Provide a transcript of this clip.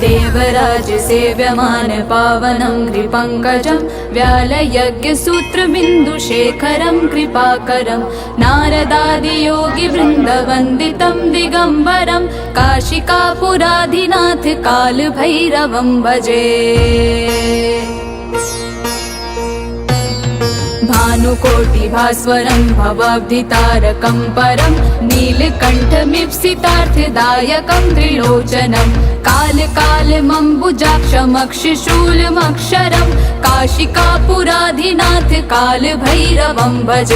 देवराज सेव्यमान पावनं कृपङ्कजं व्यालयज्ञसूत्रबिन्दुशेखरं कृपाकरं नारदादियोगिवृन्दवन्दितं दिगम्बरं काशिकापुराधिनाथ कालभैरवं भजे। भानुकोटिभास्वरं भवाब्धितारकं परं नीलकण्ठमीप्सितार्थदायकं त्रिलोचनं कालकालमम्बुजाक्षमक्षिशूलमक्षरं काशिकापुराधिनाथ कालभैरवं भजे।